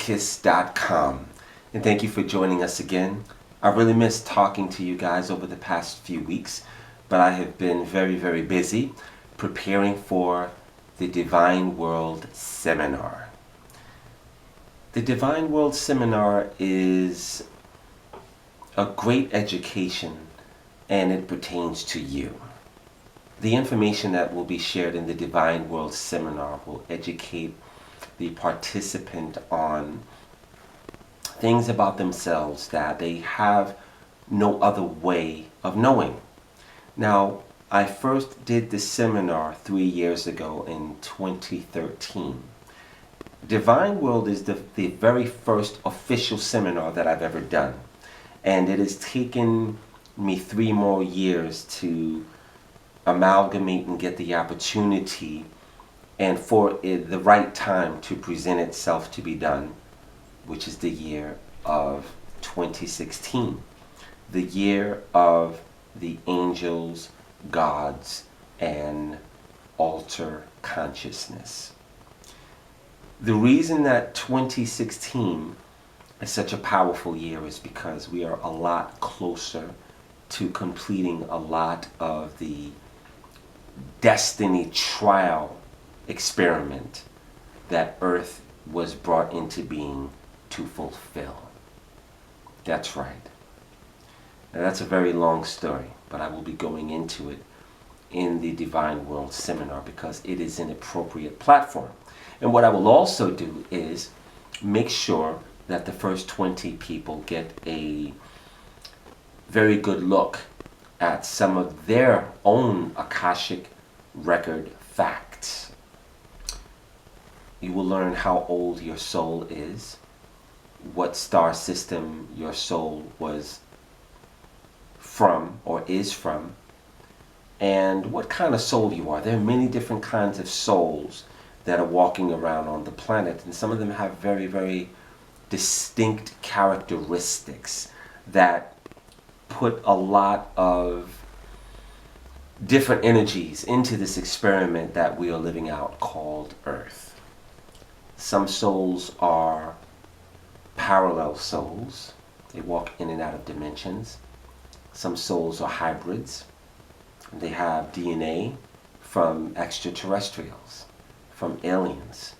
Galighticus.com, and thank you for joining us again. I really missed talking to you guys over the past few weeks, but I have been very busy preparing for the Divine World Seminar. The Divine World Seminar is a great education, and it pertains to you. The information that will be shared in the Divine World Seminar will educate the participant on things about themselves that they have no other way of knowing. Now, I first did the seminar 3 years ago in 2013. Divine World is the very first official seminar that I've ever done. And it has taken me 3 more years to amalgamate and get the opportunity and for the right time to present itself to be done, which is the year of 2016. The year of the angels, gods, and alter consciousness. The reason that 2016 is such a powerful year is because we are a lot closer to completing a lot of the destiny trial experiment that Earth was brought into being to fulfill. That's right. Now that's a very long story, but I will be going into it in the Divine World Seminar because it is an appropriate platform. And what I will also do is make sure that the first 20 people get a very good look at some of their own Akashic Record facts. You will learn how old your soul is, what star system your soul was from or is from, and what kind of soul you are. There are many different kinds of souls that are walking around on the planet, and some of them have very distinct characteristics that put a lot of different energies into this experiment that we are living out called Earth. Some souls are parallel souls. They walk in and out of dimensions. Some souls are hybrids. They have DNA from extraterrestrials, from aliens,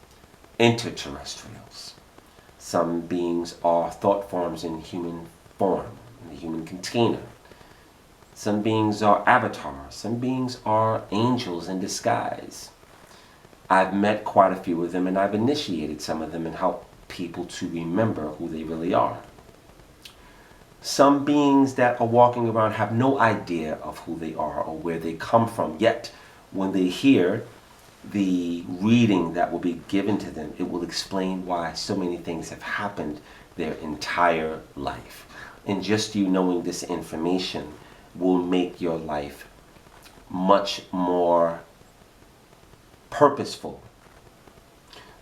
interterrestrials. Some beings are thought forms in human form, in the human container. Some beings are avatars. Some beings are angels in disguise. I've met quite a few of them, and I've initiated some of them and helped people to remember who they really are. Some beings that are walking around have no idea of who they are or where they come from, yet when they hear the reading that will be given to them, it will explain why so many things have happened their entire life. And just you knowing this information will make your life much more purposeful.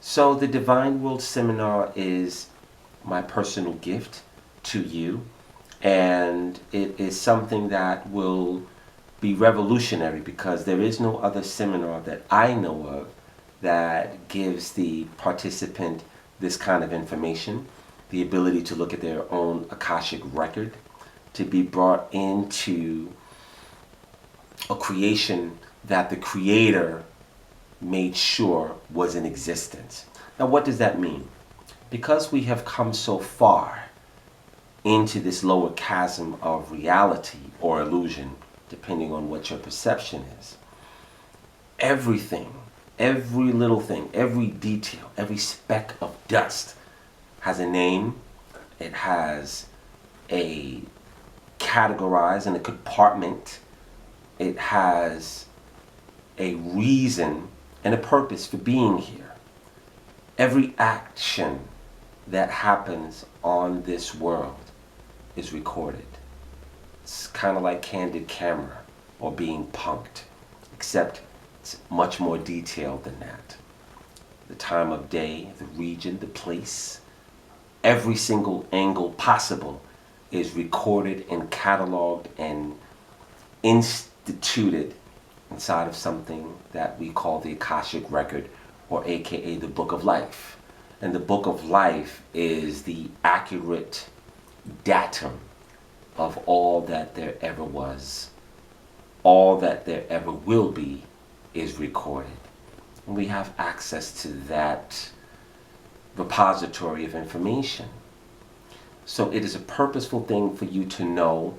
So the Divine World Seminar is my personal gift to you, and it is something that will be revolutionary because there is no other seminar that I know of that gives the participant this kind of information, the ability to look at their own Akashic Record, to be brought into a creation that the Creator made sure was in existence. Now what does that mean? Because we have come so far into this lower chasm of reality or illusion, depending on what your perception is, everything, every little thing, every detail, every speck of dust has a name. It has a categorized in a compartment. It has a reason and a purpose for being here. Every action that happens on this world is recorded. It's kind of like candid camera or being punked, except it's much more detailed than that. The time of day, the region, the place, every single angle possible is recorded and cataloged and instituted inside of something that we call the Akashic Record, or aka the Book of Life. And the book of life is the accurate datum of all that there ever was. All that there ever will be is recorded. And we have access to that repository of information. So it is a purposeful thing for you to know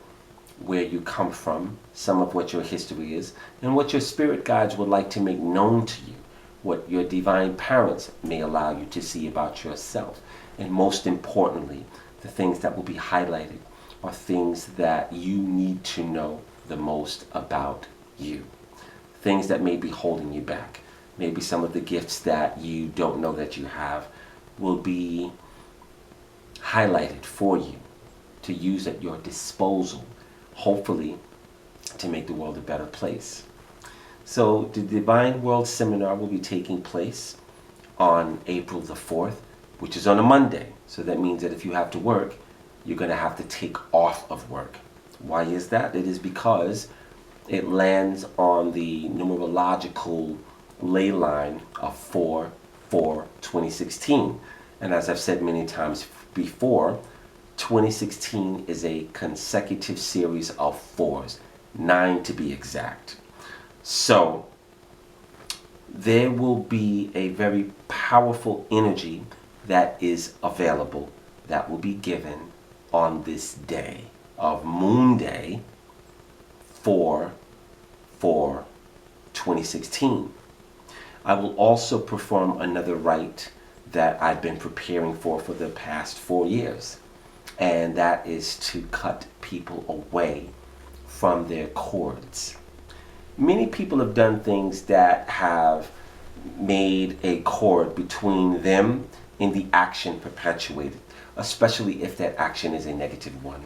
where you come from, some of what your history is, and what your spirit guides would like to make known to you, what your divine parents may allow you to see about yourself. And most importantly, the things that will be highlighted are things that you need to know the most about you. Things that may be holding you back. Maybe some of the gifts that you don't know that you have will be highlighted for you to use at your disposal, hopefully to make the world a better place. So the Divine World Seminar will be taking place on April the 4th, which is on a Monday. So that means that if you have to work, you're going to have to take off of work. Why is that? It is because it lands on the numerological ley line of 4/4/2016. And as I've said many times before, 2016 is a consecutive series of 4s, 9 to be exact. So there will be a very powerful energy that is available, that will be given on this day of Moon Day 4/4/2016. I will also perform another rite that I've been preparing for the past 4 years, and that is to cut people away from their cords. Many people have done things that have made a cord between them and the action perpetuated, especially if that action is a negative one,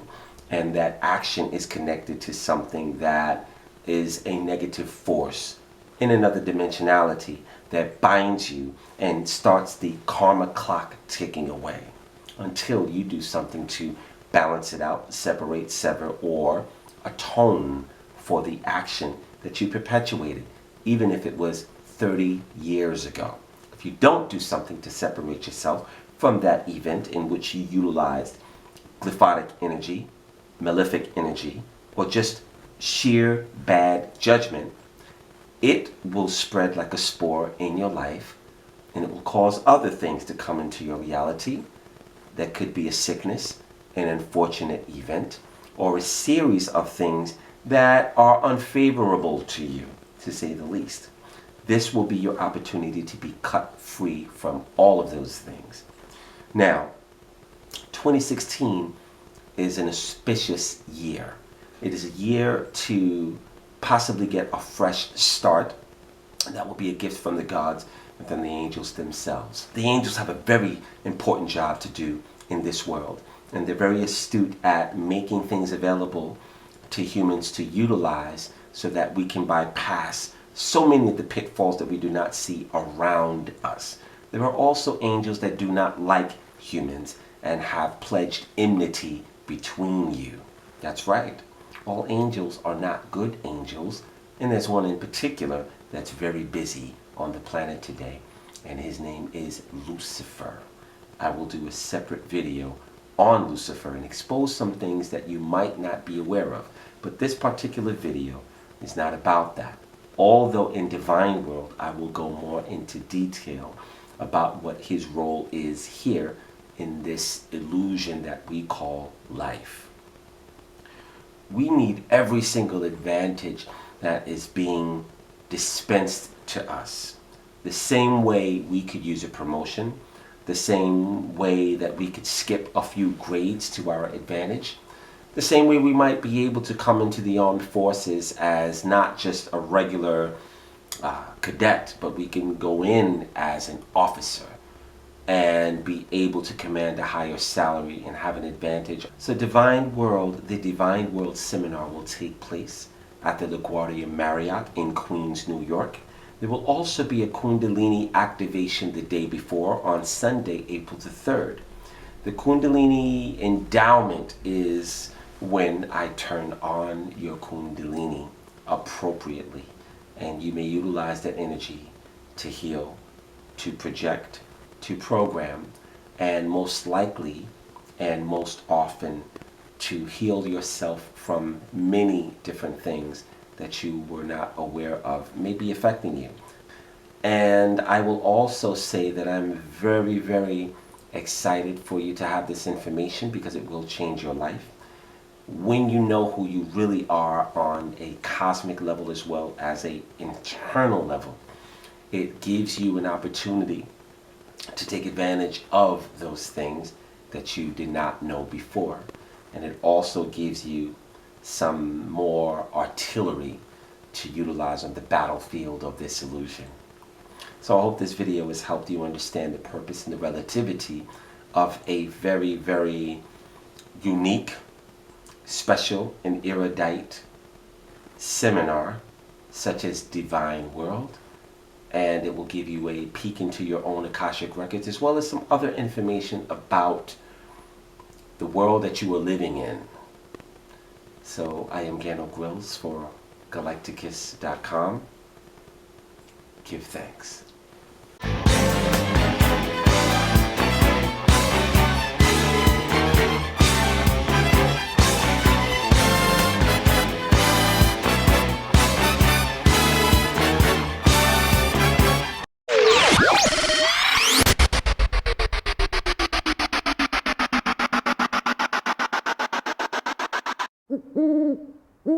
and that action is connected to something that is a negative force in another dimensionality that binds you and starts the karma clock ticking away until you do something to balance it out, separate, sever, or atone for the action that you perpetuated, even if it was 30 years ago. If you don't do something to separate yourself from that event in which you utilized glyphotic energy, malefic energy, or just sheer bad judgment, it will spread like a spore in your life, and it will cause other things to come into your reality. That could be a sickness, an unfortunate event, or a series of things that are unfavorable to you, to say the least. This will be your opportunity to be cut free from all of those things. Now, 2016 is an auspicious year. It is a year to possibly get a fresh start, and that will be a gift from the gods and from the angels themselves. The angels have a very important job to do in this world, and they're very astute at making things available to humans to utilize so that we can bypass so many of the pitfalls that we do not see around us. There are also angels that do not like humans and have pledged enmity between you. That's right. All angels are not good angels, and there's one in particular that's very busy on the planet today, and his name is Lucifer. I will do a separate video on Lucifer and expose some things that you might not be aware of, but this particular video is not about that. Although in Divine World I will go more into detail about what his role is here in this illusion that we call life. We need every single advantage that is being dispensed to us. The same way we could use a promotion, the same way that we could skip a few grades to our advantage, the same way we might be able to come into the armed forces as not just a regular cadet, but we can go in as an officer and be able to command a higher salary and have an advantage. So Divine World, the Divine World Seminar will take place at the LaGuardia Marriott in Queens, New York. There will also be a Kundalini activation the day before on Sunday, April the 3rd. The Kundalini endowment is when I turn on your Kundalini appropriately, and you may utilize that energy to heal, to project, to program, and most likely and most often to heal yourself from many different things that you were not aware of may be affecting you. And I will also say that I'm very, very excited for you to have this information because it will change your life. When you know who you really are on a cosmic level as well as an internal level, it gives you an opportunity to take advantage of those things that you did not know before. And it also gives you some more artillery to utilize on the battlefield of this illusion. So I hope this video has helped you understand the purpose and the relativity of a very, very unique, special, and erudite seminar such as DivineWorld. And it will give you a peek into your own Akashic Records as well as some other information about the world that you are living in. So I am Gano Grills for Galighticus.com. Give thanks.